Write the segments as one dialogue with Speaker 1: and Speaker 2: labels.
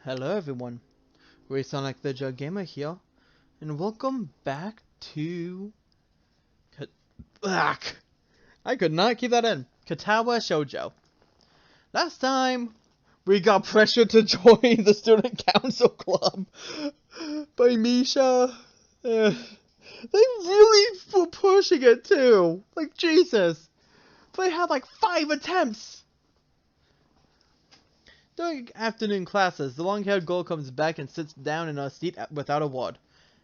Speaker 1: Hello everyone, Sonic the Jug Gamer here, and welcome back to I could not keep that in. Katawa Shoujo. Last time, we got pressured to join the Student Council Club by Misha. They really were pushing it too. Like, Jesus. They had like 5 attempts. During afternoon classes, the long-haired girl comes back and sits down in a seat without a word.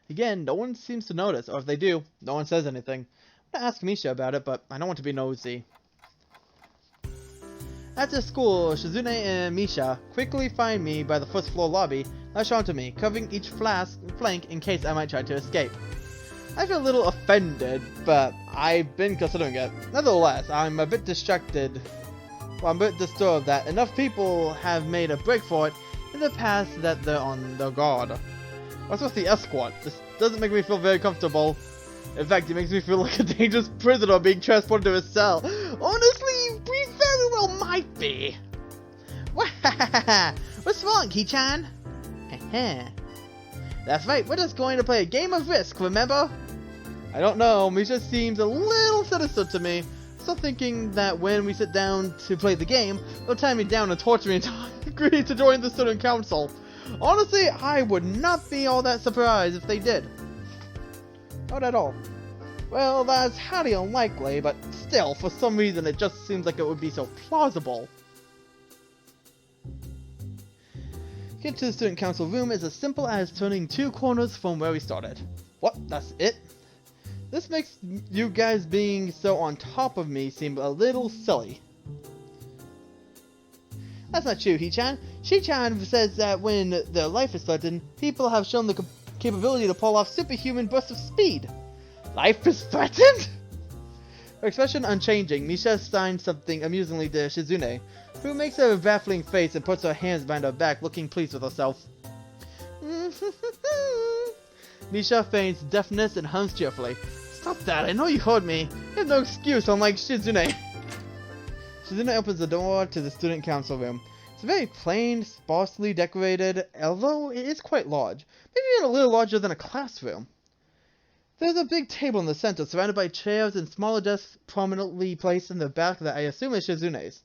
Speaker 1: Again, no one seems to notice, or if they do, no one says anything. I'm gonna ask Misha about it, but I don't want to be nosy. After school, Shizune and Misha quickly find me by the first floor lobby, lash onto me, covering each flank in case I might try to escape. I feel a little offended, but I've been considering it. Nevertheless, I'm a bit distracted. Well, I'm a bit disturbed that enough people have made a break for it in the past that they're on their guard. What's with the escort? This doesn't make me feel very comfortable. In fact, it makes me feel like a dangerous prisoner being transported to a cell. Honestly, we very well might be. What's wrong, Ki-chan? That's right, we're just going to play a game of Risk, remember? I don't know, Misha seems a little sinister to me. Still thinking that when we sit down to play the game, they'll tie me down and torture me until I agree to join the student council. Honestly, I would not be all that surprised if they did. Not at all. Well, that's highly unlikely, but still, for some reason it just seems like it would be so plausible. Get to the student council room is as simple as turning 2 corners from where we started. What? That's it? This makes you guys being so on top of me seem a little silly. That's not true, He-chan. She-chan says that when their life is threatened, people have shown the capability to pull off superhuman bursts of speed. Life is threatened? Her expression unchanging, Misha signs something amusingly to Shizune, who makes a baffling face and puts her hands behind her back, looking pleased with herself. Misha feigns deafness and hums cheerfully. Stop that, I know you heard me. You have no excuse, unlike Shizune. Shizune opens the door to the student council room. It's very plain, sparsely decorated, although it is quite large. Maybe even a little larger than a classroom. There's a big table in the center, surrounded by chairs and smaller desks prominently placed in the back that I assume is Shizune's.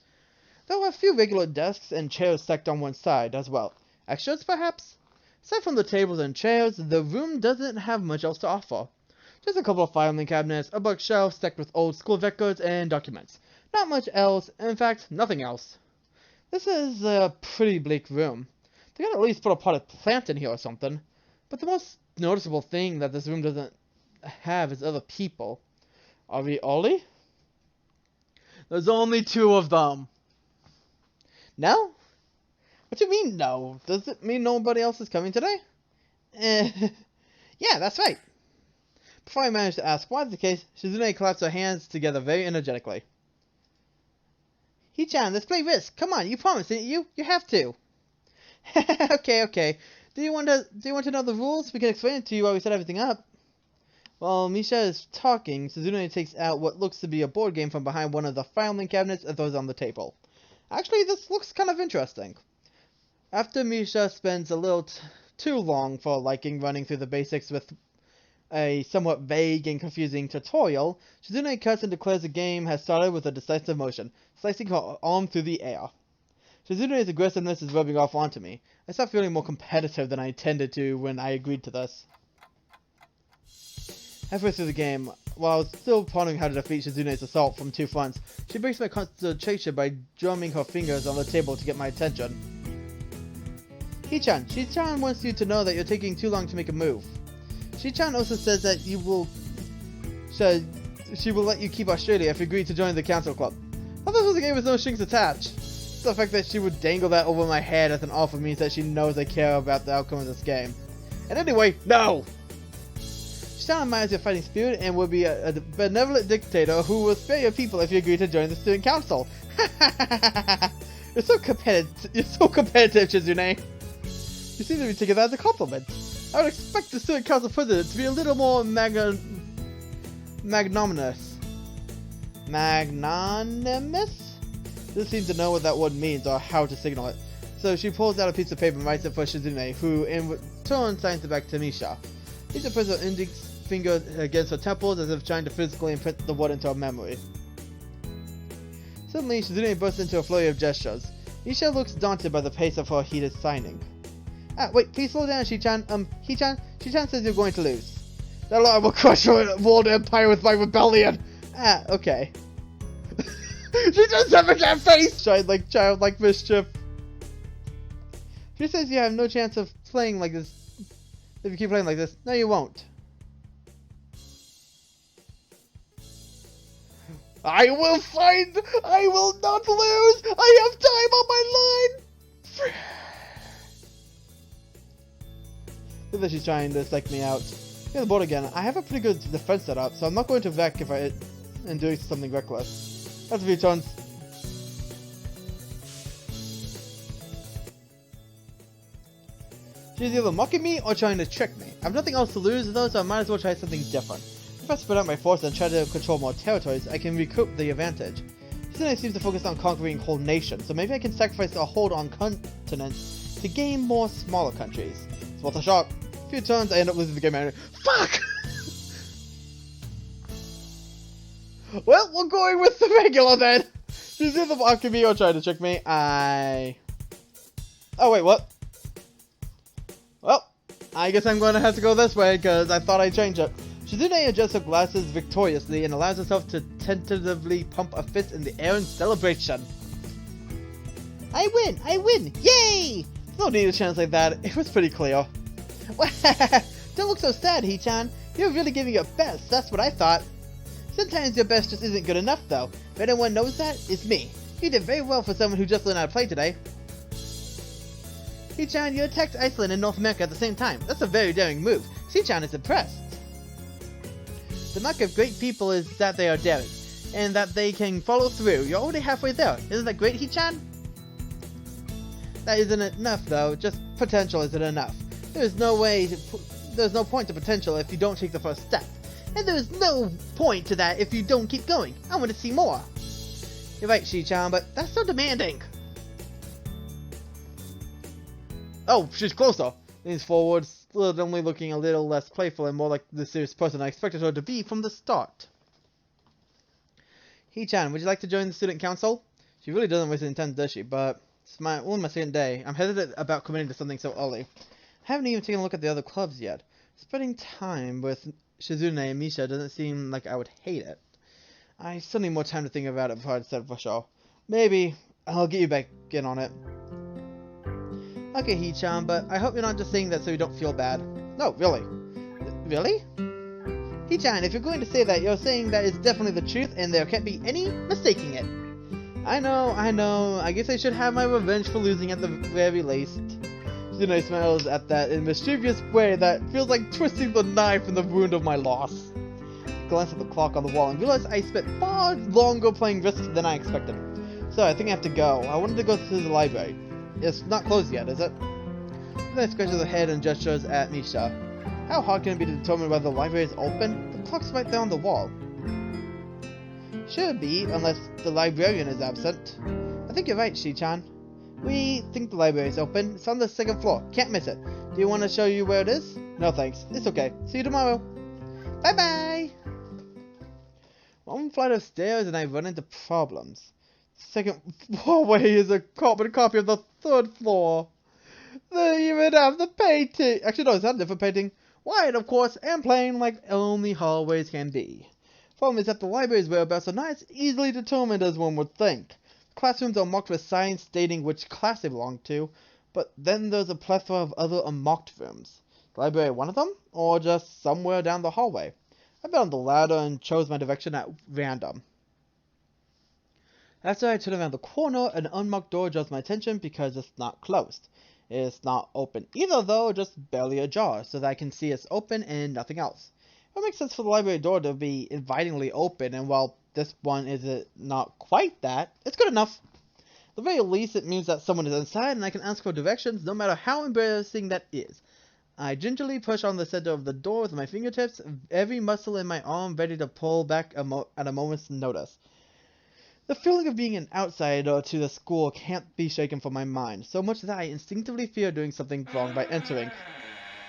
Speaker 1: There are a few regular desks and chairs stacked on one side as well. Extras, perhaps? Aside from the tables and chairs, the room doesn't have much else to offer. Just a couple of filing cabinets, a bookshelf stacked with old school records and documents. Not much else, in fact, nothing else. This is a pretty bleak room. They could at least put a potted plant in here or something. But the most noticeable thing that this room doesn't have is other people. Are we Oli? There's only 2 of them. No? What do you mean no? Does it mean nobody else is coming today? Yeah, that's right. Before I managed to ask why the case, Shizune claps her hands together very energetically. He-chan, let's play Risk. Come on, you promised, didn't you? You have to. Okay. Do you want to know the rules? We can explain it to you while we set everything up. While Misha is talking, Shizune takes out what looks to be a board game from behind one of the filing cabinets and throws it on the table. Actually, this looks kind of interesting. After Misha spends a little too long for liking running through the basics with a somewhat vague and confusing tutorial, Shizune cuts and declares the game has started with a decisive motion, slicing her arm through the air. Shizune's aggressiveness is rubbing off onto me. I start feeling more competitive than I intended to when I agreed to this. Halfway through the game, while I was still pondering how to defeat Shizune's assault from 2 fronts, she breaks my concentration by drumming her fingers on the table to get my attention. He-chan, Shi-chan wants you to know that you're taking too long to make a move. Shi-chan also says that she will let you keep Australia if you agree to join the council club. I thought this was a game with no strings attached. The fact that she would dangle that over my head as an offer means that she knows I care about the outcome of this game. And anyway, no! Shi-chan admires your fighting spirit and will be a benevolent dictator who will spare your people if you agree to join the student council. You're so competitive, Shizune. You seem to be taking that as a compliment. I would expect the student council president to be a little more magnanimous. Magnanimous? Doesn't seem to know what that word means or how to signal it. So she pulls out a piece of paper and writes it for Shizune, who in turn signs it back to Misha. Misha puts her index finger against her temples as if trying to physically imprint the word into her memory. Suddenly, Shizune bursts into a flurry of gestures. Misha looks daunted by the pace of her heated signing. Ah, wait, please slow down, Shi-chan. Shi-chan says you're going to lose. That lie will crush your world empire with my rebellion. Ah, okay. She just have that face! Childlike mischief. She says you have no chance of playing like this. If you keep playing like this, no you won't. I will fight! I will not lose! I have time on my line! Looks like she's trying to psych me out. Get the board again. I have a pretty good defense set up, so I'm not going to wreck if I am doing something reckless. That's a few turns. She's either mocking me or trying to trick me. I have nothing else to lose though, so I might as well try something different. If I spread out my force and try to control more territories, I can recoup the advantage. Shizune seems to focus on conquering whole nations, so maybe I can sacrifice a hold on continents to gain more smaller countries. It's worth a shot. A few turns, I end up losing the game anyway. Fuck! Well, we're going with the regular then. She's either mocking me or trying to trick me. Oh wait, what? Well, I guess I'm going to have to go this way, because I thought I'd change it. Shizune adjusts her glasses victoriously and allows herself to tentatively pump a fist in the air in celebration. I win! I win! Yay! No need to translate that, it was pretty clear. Don't look so sad, Hee-chan. You're really giving your best, that's what I thought. Sometimes your best just isn't good enough, though. If anyone knows that, it's me. You did very well for someone who just learned how to play today. Hee-chan, you attacked Iceland and North America at the same time. That's a very daring move. Hee-chan is impressed. The mark of great people is that they are daring, and that they can follow through. You're already halfway there. Isn't that great, Hee-chan? That isn't enough, though. Just potential isn't enough. There's no point to potential if you don't take the first step. And there's no point to that if you don't keep going. I want to see more. You're right, Shi-chan, but that's so demanding. Oh, she's closer. Leans forward, suddenly looking a little less playful and more like the serious person I expected her to be from the start. Hee-chan, would you like to join the student council? She really doesn't waste any time, does she? But it's only my second day. I'm hesitant about committing to something so early. I haven't even taken a look at the other clubs yet. Spending time with Shizune and Misha doesn't seem like I would hate it. I still need more time to think about it before I decide for sure. Maybe I'll get you back in on it. Okay, Hee-chan, but I hope you're not just saying that so you don't feel bad. No, really. Really? Hee-chan, if you're going to say that, you're saying that it's definitely the truth and there can't be any mistaking it. I know. I guess I should have my revenge for losing at the very least. Shizune smiles at that in a mischievous way that feels like twisting the knife in the wound of my loss. I glance at the clock on the wall and realize I spent far longer playing Risk than I expected. So I think I have to go. I wanted to go to the library. It's not closed yet, is it? Then I scratches her head and gestures at Misha. How hard can it be to determine whether the library is open? The clock's right there on the wall. Should be, unless the librarian is absent. I think you're right, Shi-chan. We think the library is open. It's on the second floor. Can't miss it. Do you want to show you where it is? No thanks. It's okay. See you tomorrow. Bye-bye! One flight of stairs and I run into problems. Second hallway is a carbon copy of the third floor. They even have the painting. Actually, no, it's not a different painting. White, of course, and plain like only hallways can be. Problem is that the library's whereabouts are not as easily determined as one would think. Classrooms are marked with signs stating which class they belong to, but then there's a plethora of other unmarked rooms. The library one of them, or just somewhere down the hallway? I bet on the latter and chose my direction at random. After I turn around the corner, an unmarked door draws my attention because it's not closed. It's not open either though, just barely ajar, so that I can see it's open and nothing else. It makes sense for the library door to be invitingly open, and while this one is not quite that, it's good enough. At the very least, it means that someone is inside and I can ask for directions, no matter how embarrassing that is. I gingerly push on the center of the door with my fingertips, every muscle in my arm ready to pull back at a moment's notice. The feeling of being an outsider to the school can't be shaken from my mind, so much that I instinctively fear doing something wrong by entering.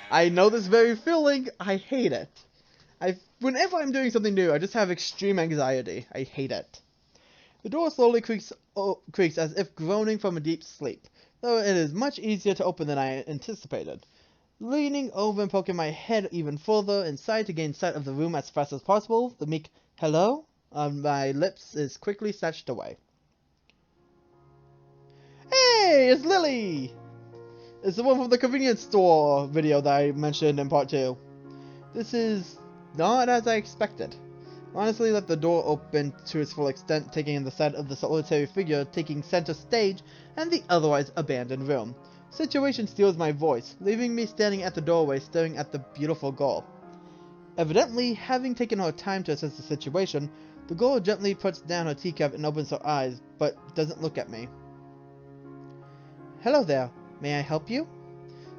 Speaker 1: I know this very feeling. I hate it. Whenever I'm doing something new, I just have extreme anxiety. I hate it. The door slowly creaks as if groaning from a deep sleep, though it is much easier to open than I anticipated. Leaning over and poking my head even further inside to gain sight of the room as fast as possible, the meek "hello" on my lips is quickly snatched away. Hey, it's Lily! It's the one from the convenience store video that I mentioned in part 2. This is not as I expected. Honestly, let the door open to its full extent, taking in the sight of the solitary figure taking center stage and the otherwise abandoned room. Situation steals my voice, leaving me standing at the doorway staring at the beautiful girl. Evidently, having taken her time to assess the situation, the girl gently puts down her teacup and opens her eyes, but doesn't look at me. Hello there, may I help you?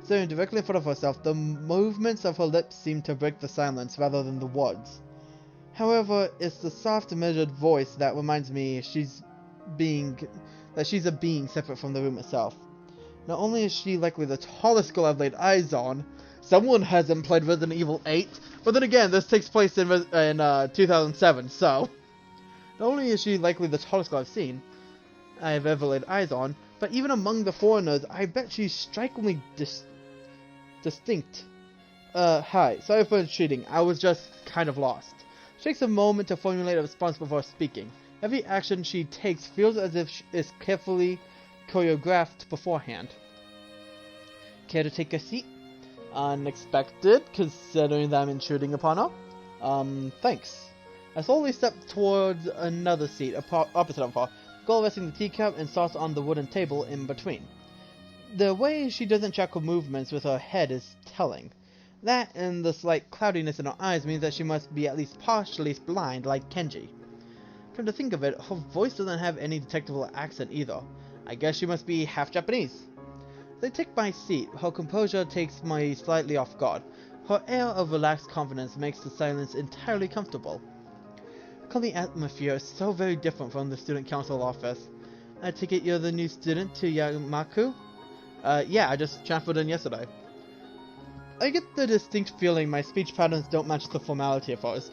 Speaker 1: Staring directly in front of herself, the movements of her lips seem to break the silence rather than the words. However, it's the soft, measured voice that reminds me she's a being separate from the room itself. Not only is she likely the tallest girl I've laid eyes on, someone hasn't played Resident Evil 8, but then again, this takes place in 2007, so... Not only is she likely the tallest girl I've ever laid eyes on, but even among the foreigners, I bet she's strikingly distinct. Hi, sorry for cheating, I was just kind of lost. She takes a moment to formulate a response before speaking. Every action she takes feels as if it's carefully choreographed beforehand. Care to take a seat? Unexpected, considering that I'm intruding upon her. Thanks. I slowly step towards another seat, opposite of her, girl resting the teacup and sauce on the wooden table in between. The way she doesn't track her movements with her head is telling. That and the slight cloudiness in her eyes means that she must be at least partially blind, like Kenji. Come to think of it, her voice doesn't have any detectable accent either. I guess she must be half Japanese. As I take my seat, her composure takes me slightly off guard. Her air of relaxed confidence makes the silence entirely comfortable. The atmosphere is so very different from the student council office. I take it you're the new student to Yamaku? Yeah, I just transferred in yesterday. I get the distinct feeling my speech patterns don't match the formality of ours.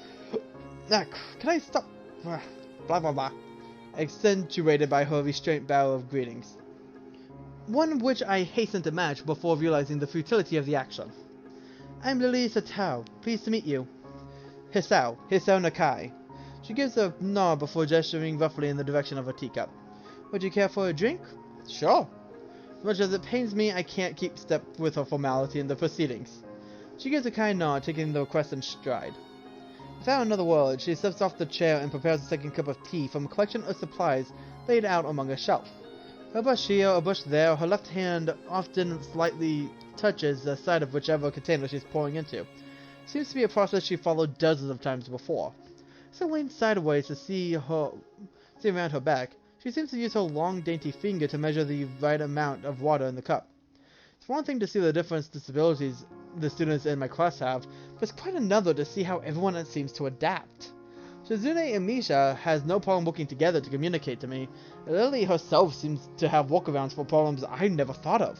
Speaker 1: Can I stop? Blah blah blah. Accentuated by her restrained bow of greetings. One which I hasten to match before realizing the futility of the action. I'm Lily Satao. Pleased to meet you. Hisao Nakai. She gives a nod before gesturing roughly in the direction of her teacup. Would you care for a drink? Sure. As much as it pains me, I can't keep step with her formality in the proceedings. She gives a kind nod, taking the request in stride. Without another word, she steps off the chair and prepares a second cup of tea from a collection of supplies laid out among a shelf. Her brush here, a brush there, her left hand often slightly touches the side of whichever container she's pouring into. Seems to be a process she followed dozens of times before. So leans sideways to see around her back. She seems to use her long, dainty finger to measure the right amount of water in the cup. It's one thing to see the different disabilities the students in my class have, but it's quite another to see how everyone seems to adapt. Shizune and Misha has no problem working together to communicate to me. Lily herself seems to have workarounds for problems I never thought of.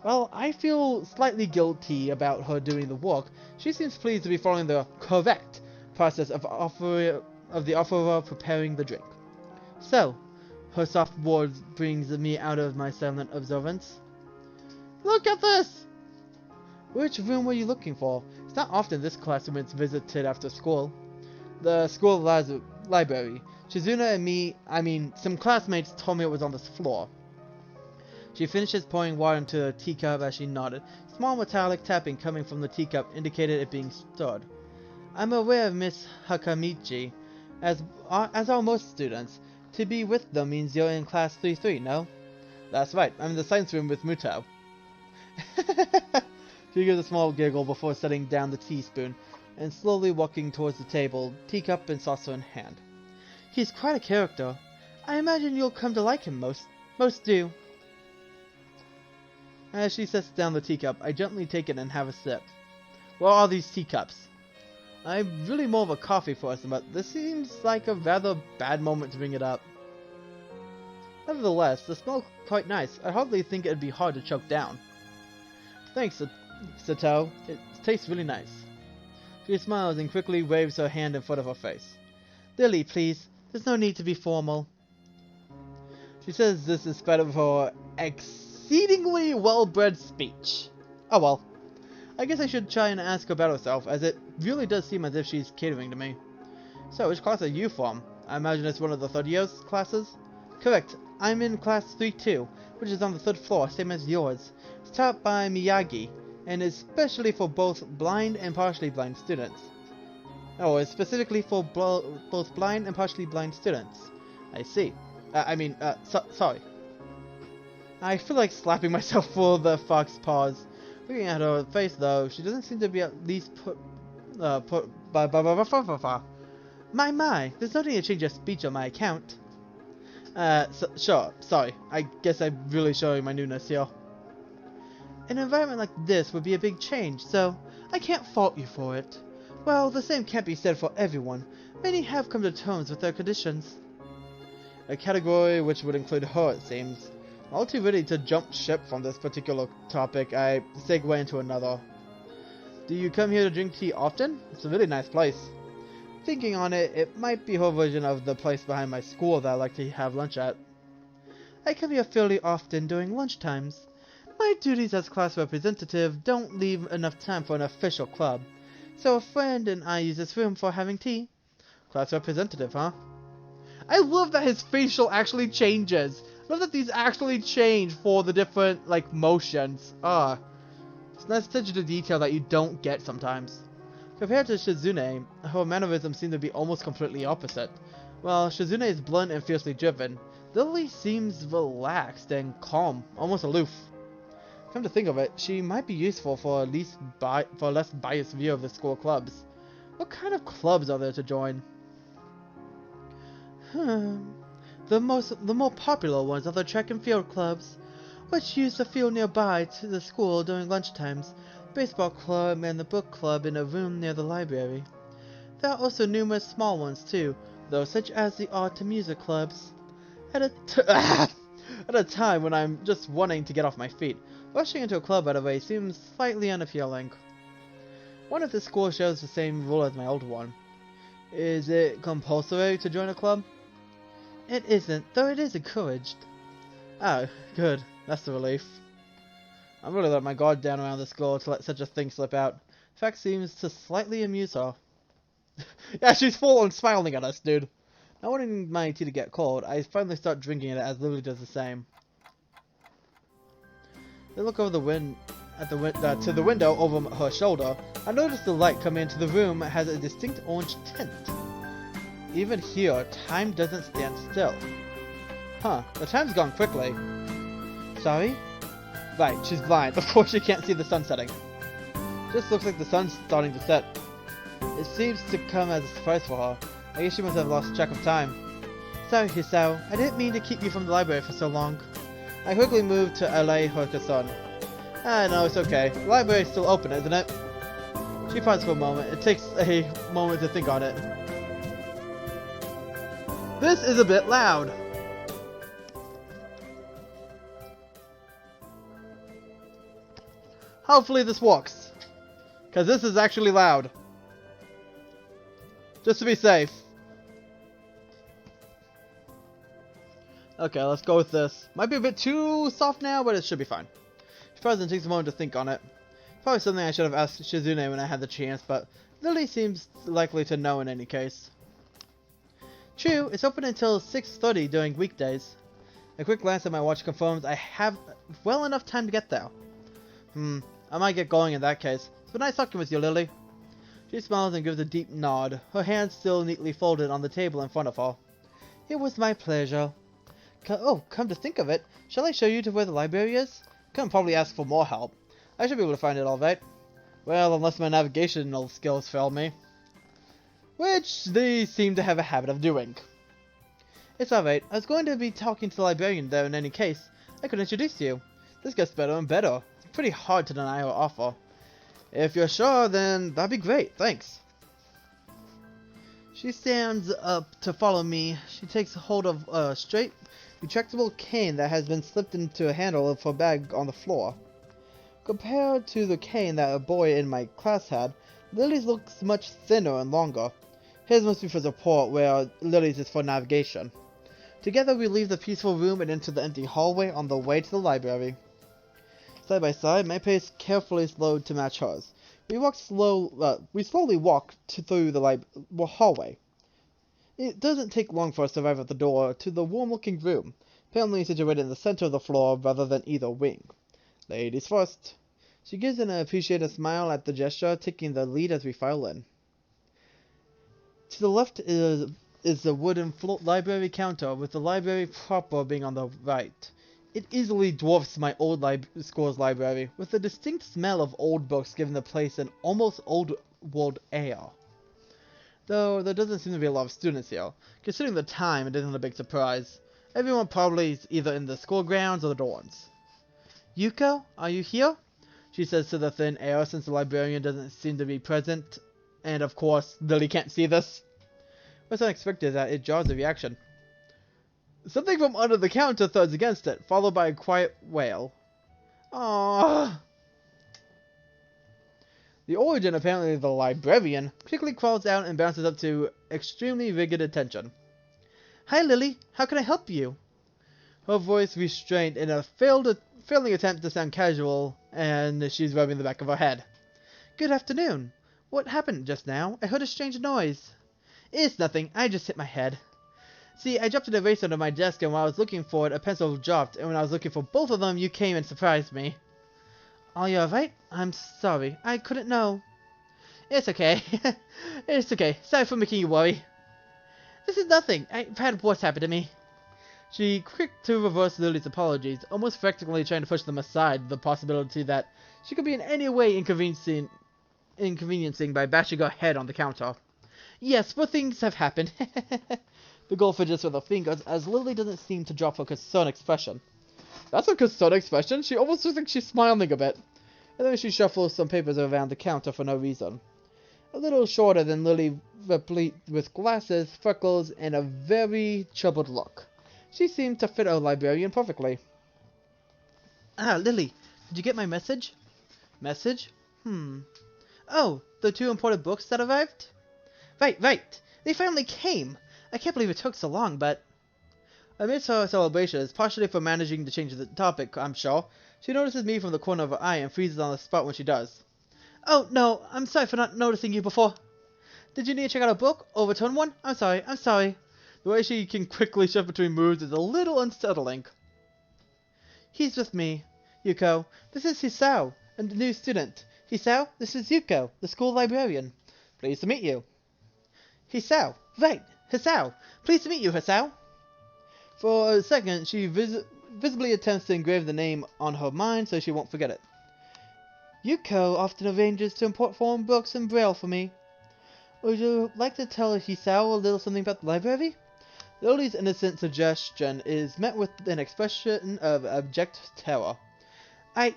Speaker 1: While I feel slightly guilty about her doing the work, she seems pleased to be following the correct process of the offerer preparing the drink. So, her soft words brings me out of my silent observance. Look at this! Which room were you looking for? It's not often this classroom is visited after school. The school library. Shizune and me, some classmates told me it was on this floor. She finishes pouring water into the teacup as she nodded. Small metallic tapping coming from the teacup indicated it being stirred. I'm aware of Miss Hakamichi, as are most students. To be with them means you're in class 3-3, no? That's right, I'm in the science room with Muto. She gives a small giggle before setting down the teaspoon and slowly walking towards the table, teacup and saucer in hand. He's quite a character. I imagine you'll come to like him most do. As she sets down the teacup, I gently take it and have a sip. What are these teacups? I'm really more of a coffee person, but this seems like a rather bad moment to bring it up. Nevertheless, the smell quite nice. I hardly think it'd be hard to choke down. Thanks, Sato. It tastes really nice. She smiles and quickly waves her hand in front of her face. Lily, please. There's no need to be formal. She says this in spite of her exceedingly well-bred speech. Oh well. I guess I should try and ask her about herself, as it really does seem as if she's catering to me. So, which class are you from? I imagine it's one of the third year's classes? Correct. I'm in class 3-2, which is on the third floor, same as yours. It's taught by Miyagi, and is specially for both blind and partially blind students. Oh, it's specifically for both blind and partially blind students. I see. Sorry. I feel like slapping myself for the fox paws. Looking at her face, though, she doesn't seem to be at least My, there's no need to change your speech on my account. Sure, sorry. I guess I'm really showing my newness here. An environment like this would be a big change, so I can't fault you for it. Well, the same can't be said for everyone. Many have come to terms with their conditions. A category which would include her, it seems. All too ready to jump ship from this particular topic, I segue into another. Do you come here to drink tea often? It's a really nice place. Thinking on it, it might be her version of the place behind my school that I like to have lunch at. I come here fairly often during lunch times. My duties as class representative don't leave enough time for an official club, so a friend and I use this room for having tea. Class representative, huh? I love that his facial actually changes. I love that these actually change for the different, like, motions. It's nice attention to detail that you don't get sometimes. Compared to Shizune, her mannerisms seem to be almost completely opposite. While Shizune is blunt and fiercely driven, Lily seems relaxed and calm, almost aloof. Come to think of it, she might be useful for a less biased view of the school clubs. What kind of clubs are there to join? The more popular ones are the track and field clubs, which use the field nearby to the school during lunchtimes, baseball club and the book club in a room near the library. There are also numerous small ones too, though, such as the art and music clubs. At a time when I'm just wanting to get off my feet, rushing into a club right away seems slightly unappealing. One of the schools shares the same rule as my old one. Is it compulsory to join a club? It isn't, though it is encouraged. Oh, good. That's the relief. I'm really letting my guard down around this girl to let such a thing slip out. The fact seems to slightly amuse her. Yeah, she's full on smiling at us, dude. Not wanting my tea to get cold, I finally start drinking it as Lily does the same. They look over to the window over her shoulder. I notice the light coming into the room has a distinct orange tint. Even here, time doesn't stand still. Huh, the time's gone quickly. Sorry? Right, she's blind. Of course she can't see the sun setting. Just looks like the sun's starting to set. It seems to come as a surprise for her. I guess she must have lost track of time. Sorry, Hisao. I didn't mean to keep you from the library for so long. I quickly moved to allay her concern. No, it's okay. The library's still open, isn't it? She pauses for a moment. It takes a moment to think on it. This is a bit loud. Hopefully this works. Because this is actually loud. Just to be safe. Okay, let's go with this. Might be a bit too soft now, but it should be fine. She probably takes a moment to think on it. Probably something I should have asked Shizune when I had the chance, but Lily seems likely to know in any case. True, it's open until 6:30 during weekdays. A quick glance at my watch confirms I have well enough time to get there. I might get going in that case. It's been nice talking with you, Lily. She smiles and gives a deep nod, her hands still neatly folded on the table in front of her. It was my pleasure. Come to think of it, shall I show you to where the library is? Can probably ask for more help. I should be able to find it all right. Well, unless my navigational skills fail me. Which they seem to have a habit of doing. It's alright, I was going to be talking to the librarian there in any case. I could introduce you. This gets better and better. It's pretty hard to deny her offer. If you're sure, then that'd be great, thanks. She stands up to follow me. She takes hold of a straight retractable cane that has been slipped into a handle of her bag on the floor. Compared to the cane that a boy in my class had, Lily's looks much thinner and longer. His must be for support, where Lily's is for navigation. Together we leave the peaceful room and enter the empty hallway on the way to the library. Side by side, my pace carefully slowed to match hers. We slowly walk through the hallway. It doesn't take long for us to arrive at the door to the warm-looking room, apparently situated in the center of the floor rather than either wing. Ladies first. She gives an appreciative smile at the gesture, taking the lead as we file in. To the left is the wooden library counter, with the library proper being on the right. It easily dwarfs my old school's library, with a distinct smell of old books giving the place an almost old-world air. Though there doesn't seem to be a lot of students here. Considering the time, it isn't a big surprise. Everyone probably is either in the school grounds or the dorms. Yuko, are you here? She says to the thin air, since the librarian doesn't seem to be present. And of course, Lily can't see this. What's unexpected is that it jars a reaction. Something from under the counter thuds against it, followed by a quiet wail. Aww. The origin, apparently the librarian, quickly crawls out and bounces up to extremely rigid attention. Hi Lily, how can I help you? Her voice restrained in a failing attempt to sound casual, and she's rubbing the back of her head. Good afternoon. What happened just now? I heard a strange noise. It's nothing, I just hit my head. See, I dropped an eraser under my desk, and while I was looking for it, a pencil dropped, and when I was looking for both of them, you came and surprised me. Are you alright? I'm sorry. I couldn't know. It's okay. It's okay. Sorry for making you worry. This is nothing. I've had worse happen to me. She quicked to reverse Lily's apologies, almost practically trying to push them aside the possibility that she could be in any way inconveniencing by bashing her head on the counter. Yes, but things have happened. The girl fidgets with her fingers, as Lily doesn't seem to drop her concerned expression. That's a concerned expression. She almost looks like she's smiling a bit. And then she shuffles some papers around the counter for no reason. A little shorter than Lily, replete with glasses, freckles, and a very troubled look. She seemed to fit a librarian perfectly. Ah, Lily, did you get my message? Message? Oh, the 2 important books that arrived? Right. They finally came. I can't believe it took so long, but... Amidst her celebrations, partially for managing to change the topic, I'm sure, she notices me from the corner of her eye and freezes on the spot when she does. Oh, no, I'm sorry for not noticing you before. Did you need to check out a book? Or return one? I'm sorry. The way she can quickly shift between moods is a little unsettling. He's with me, Yuko. This is Hisao, a new student. Hisao, this is Yuko, the school librarian. Pleased to meet you. Hisao, right, Hisao. Pleased to meet you, Hisao. For a second, she visibly attempts to engrave the name on her mind so she won't forget it. Yuko often arranges to import foreign books in Braille for me. Would you like to tell Hisao a little something about the library? Lily's innocent suggestion is met with an expression of abject terror.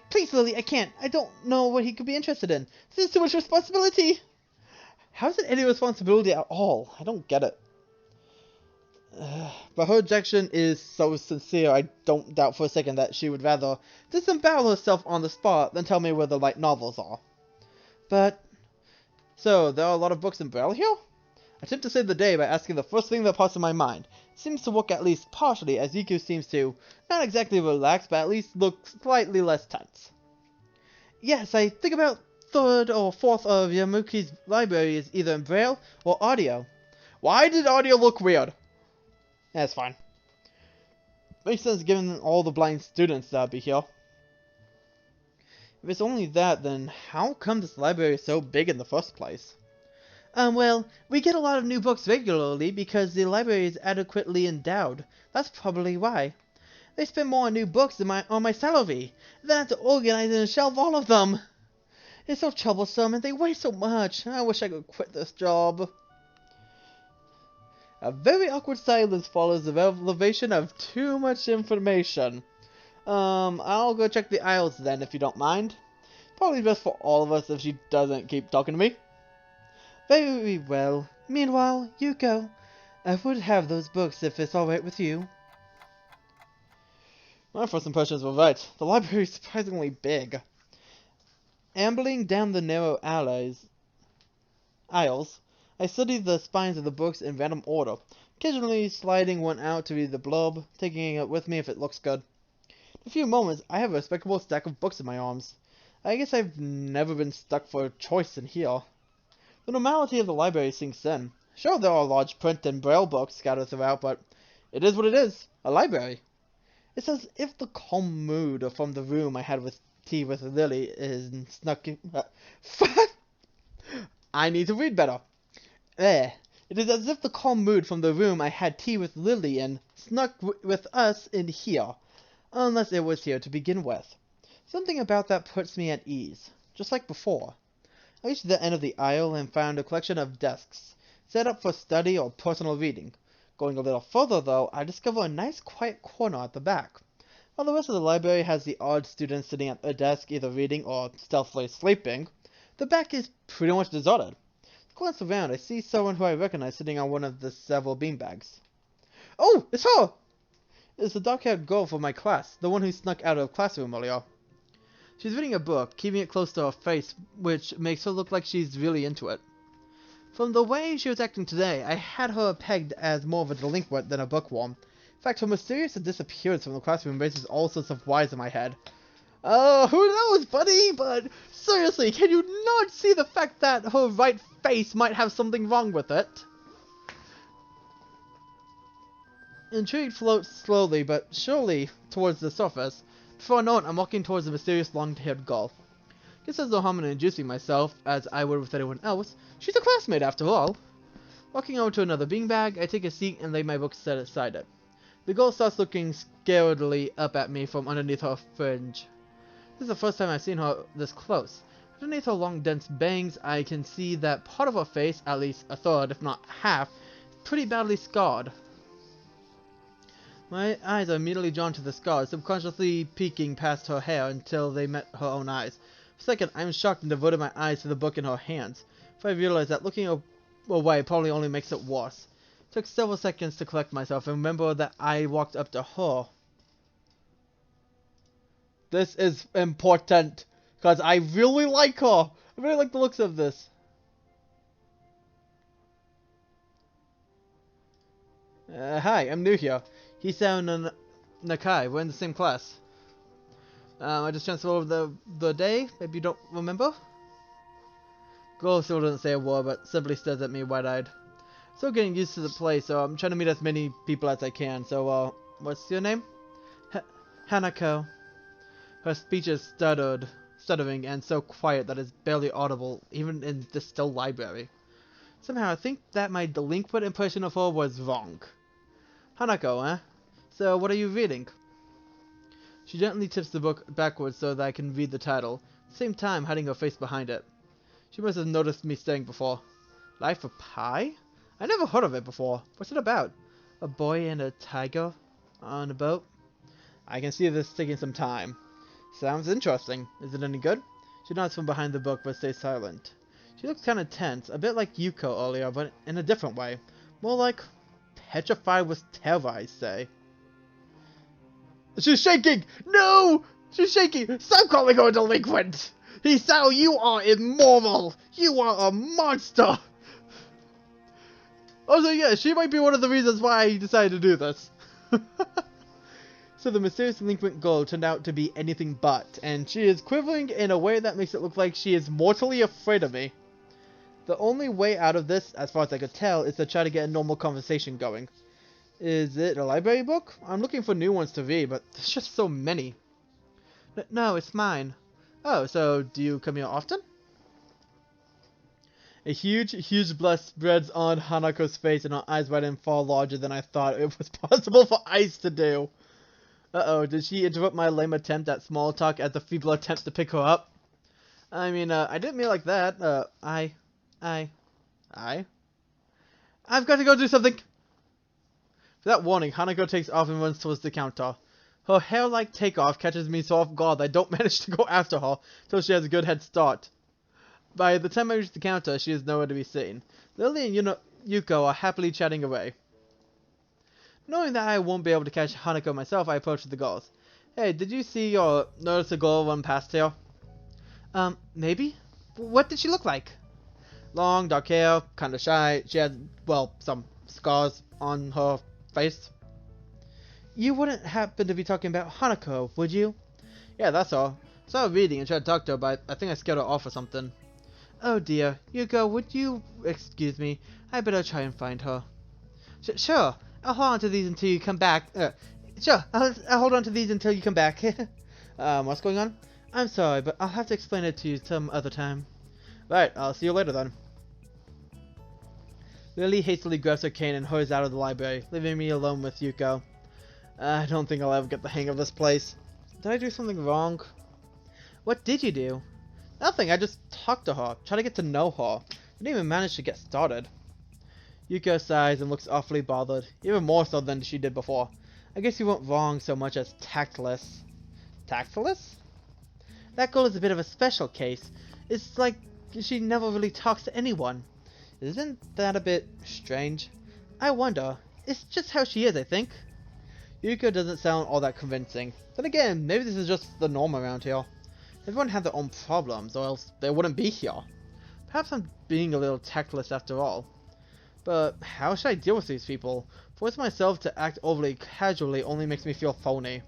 Speaker 1: Please, Lily, I can't. I don't know what he could be interested in. This is too much responsibility. How is it any responsibility at all? I don't get it. But her objection is so sincere, I don't doubt for a second that she would rather disembowel herself on the spot than tell me where the light novels are. But, so, there are a lot of books in Braille here? I attempt to save the day by asking the first thing that pops in my mind. It seems to work at least partially, as Yuko seems to, not exactly relax, but at least look slightly less tense. Yes, I think about 3rd or 4th of Yamuki's library is either in Braille or audio. Why did audio look weird? That's fine. Makes sense given all the blind students that'll be here. If it's only that, then how come this library is so big in the first place? Well, we get a lot of new books regularly because the library is adequately endowed. That's probably why. They spend more on new books than on my salary. Then I have to organize and shelve all of them. It's so troublesome and they weigh so much. I wish I could quit this job. A very awkward silence follows the revelation of too much information. I'll go check the aisles then, if you don't mind. Probably best for all of us if she doesn't keep talking to me. Very well. Meanwhile, Yuko, I would have those books if it's alright with you. My first impressions were right. The library is surprisingly big. Ambling down the narrow aisles, I studied the spines of the books in random order, occasionally sliding one out to read the blurb, taking it with me if it looks good. In a few moments, I have a respectable stack of books in my arms. I guess I've never been stuck for a choice in here. The normality of the library sinks in. Sure, there are large print and braille books scattered throughout, but it is what it is, a library. It's as if the calm mood from the room I had with tea with Lily is snuck in. I need to read better. It is as if the calm mood from the room I had tea with Lily in snuck with us in here. Unless it was here to begin with. Something about that puts me at ease, just like before. I reached the end of the aisle and found a collection of desks, set up for study or personal reading. Going a little further, though, I discover a nice quiet corner at the back. While the rest of the library has the odd student sitting at a desk either reading or stealthily sleeping, the back is pretty much deserted. Glance around, I see someone who I recognize sitting on one of the several beanbags. Oh, it's her! It's the dark-haired girl from my class, the one who snuck out of the classroom earlier. She's reading a book, keeping it close to her face, which makes her look like she's really into it. From the way she was acting today, I had her pegged as more of a delinquent than a bookworm. In fact, her mysterious disappearance from the classroom raises all sorts of whys in my head. Oh, who knows, buddy? But seriously, can you not see the fact that her right face might have something wrong with it? Intrigue floats slowly but surely towards the surface. Before I know it, I'm walking towards the mysterious long-haired girl. Guess there's no harm in introducing myself, as I would with anyone else. She's a classmate, after all. Walking over to another beanbag, I take a seat and lay my books set aside it. The girl starts looking scaredly up at me from underneath her fringe. This is the first time I've seen her this close. Underneath her long, dense bangs, I can see that part of her face, at least a third, if not half, is pretty badly scarred. My eyes are immediately drawn to the scars, subconsciously peeking past her hair until they met her own eyes. For a second, I am shocked and devoted my eyes to the book in her hands, for I realize that looking away probably only makes it worse. It took several seconds to collect myself and remember that I walked up to her. This is important, because I really like her. I really like the looks of this. Hi, I'm new here. Hisao and Nakai, we're in the same class. I just transferred over the day, maybe you don't remember? Girl still doesn't say a word, but simply stares at me wide-eyed. Still getting used to the place, so I'm trying to meet as many people as I can, so, what's your name? Hanako. Her speech is stuttering, and so quiet that it's barely audible, even in this still library. Somehow I think that my delinquent impression of her was wrong. Hanako, eh? So, what are you reading? She gently tips the book backwards so that I can read the title, at the same time hiding her face behind it. She must have noticed me staring before. Life of Pi? I never heard of it before. What's it about? A boy and a tiger on a boat? I can see this taking some time. Sounds interesting. Is it any good? She nods from behind the book but stays silent. She looks kind of tense, a bit like Yuko earlier, but in a different way. More like petrified with terror, I say. She's shaking! No! She's shaking! Stop calling her a delinquent! Hisao, you are immoral! You are a monster! Also, yeah, she might be one of the reasons why I decided to do this. So the mysterious delinquent girl turned out to be anything but, and she is quivering in a way that makes it look like she is mortally afraid of me. The only way out of this, as far as I could tell, is to try to get a normal conversation going. Is it a library book? I'm looking for new ones to read, but there's just so many. No, it's mine. Oh, so do you come here often? A huge blush spreads on Hanako's face and her eyes widen far larger than I thought it was possible for eyes to do. Uh-oh, did she interrupt my lame attempt at small talk as a feeble attempt to pick her up? I mean, I didn't mean like that. I've got to go do something! Without warning, Hanako takes off and runs towards the counter. Her hair-like takeoff catches me so off guard that I don't manage to go after her till she has a good head start. By the time I reach the counter, she is nowhere to be seen. Lily and Yuko are happily chatting away. Knowing that I won't be able to catch Hanako myself, I approach the girls. Hey, did you see or notice a girl run past here? Maybe? What did she look like? Long, dark hair, kinda shy. She had, well, some scars on her face. You wouldn't happen to be talking about Hanako, would you? Yeah, that's all. Saw her reading and tried to talk to her, but I think I scared her off or something. Oh dear. Yuko, would you excuse me? I better try and find her. Sure. I'll hold on to these until you come back. Sure. I'll hold on to these until you come back. What's going on? I'm sorry, but I'll have to explain it to you some other time. Right, I'll see you later then. Lily hastily grabs her cane and hurries out of the library, leaving me alone with Yuko. I don't think I'll ever get the hang of this place. Did I do something wrong? What did you do? Nothing, I just talked to her, tried to get to know her. Didn't even manage to get started. Yuko sighs and looks awfully bothered, even more so than she did before. I guess you weren't wrong so much as tactless. Tactless? That girl is a bit of a special case. It's like she never really talks to anyone. Isn't that a bit strange? I wonder. It's just how she is, I think. Yuko doesn't sound all that convincing. Then again, maybe this is just the norm around here. Everyone had their own problems, or else they wouldn't be here. Perhaps I'm being a little tactless after all. But how should I deal with these people? Force myself to act overly casually only makes me feel phony.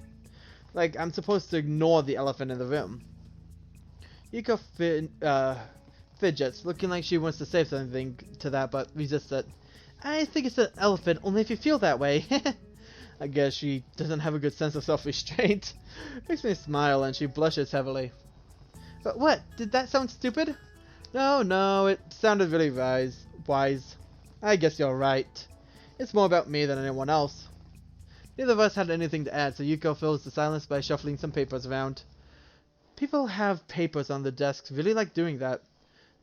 Speaker 1: Like I'm supposed to ignore the elephant in the room. Yuko fidgets, looking like she wants to say something to that, but resists it. I think it's an elephant only if you feel that way. I guess she doesn't have a good sense of self-restraint. Makes me smile and she blushes heavily. But what? Did that sound stupid? No, it sounded really wise. I guess you're right. It's more about me than anyone else. Neither of us had anything to add, so Yuko fills the silence by shuffling some papers around. People have papers on the desks, really like doing that.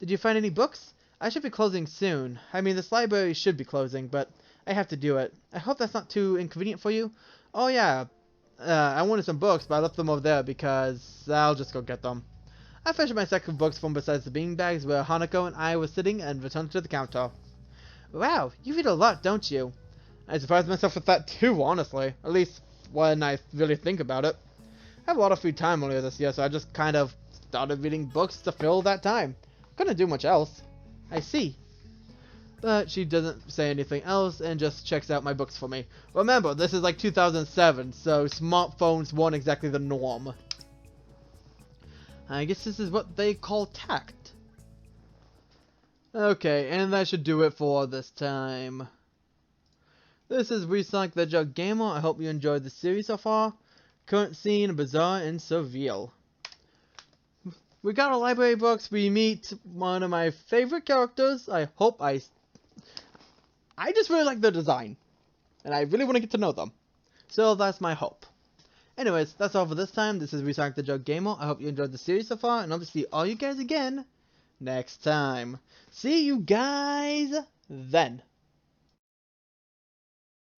Speaker 1: Did you find any books? I should be closing soon. I mean, this library should be closing, but I have to do it. I hope that's not too inconvenient for you. Oh yeah, I wanted some books, but I left them over there because I'll just go get them. I fetched my sack of books from beside the beanbags where Hanako and I were sitting and returned to the counter. Wow, you read a lot, don't you? I surprised myself with that too, honestly. At least when I really think about it. I have a lot of free time earlier this year, so I just kind of started reading books to fill that time. Couldn't do much else. I see. But she doesn't say anything else and just checks out my books for me. Remember, this is like 2007, so smartphones weren't exactly the norm. I guess this is what they call tact. Okay, and that should do it for this time. This is Resonic the Jug Gamer. I hope you enjoyed the series so far. Current scene, bizarre and surreal. We got our library books. We meet one of my favorite characters. I just really like their design. And I really want to get to know them. So that's my hope. Anyways, that's all for this time. This is Resonic the Jug Gamer. I hope you enjoyed the series so far. And I'll see all you guys again next time. See you guys then.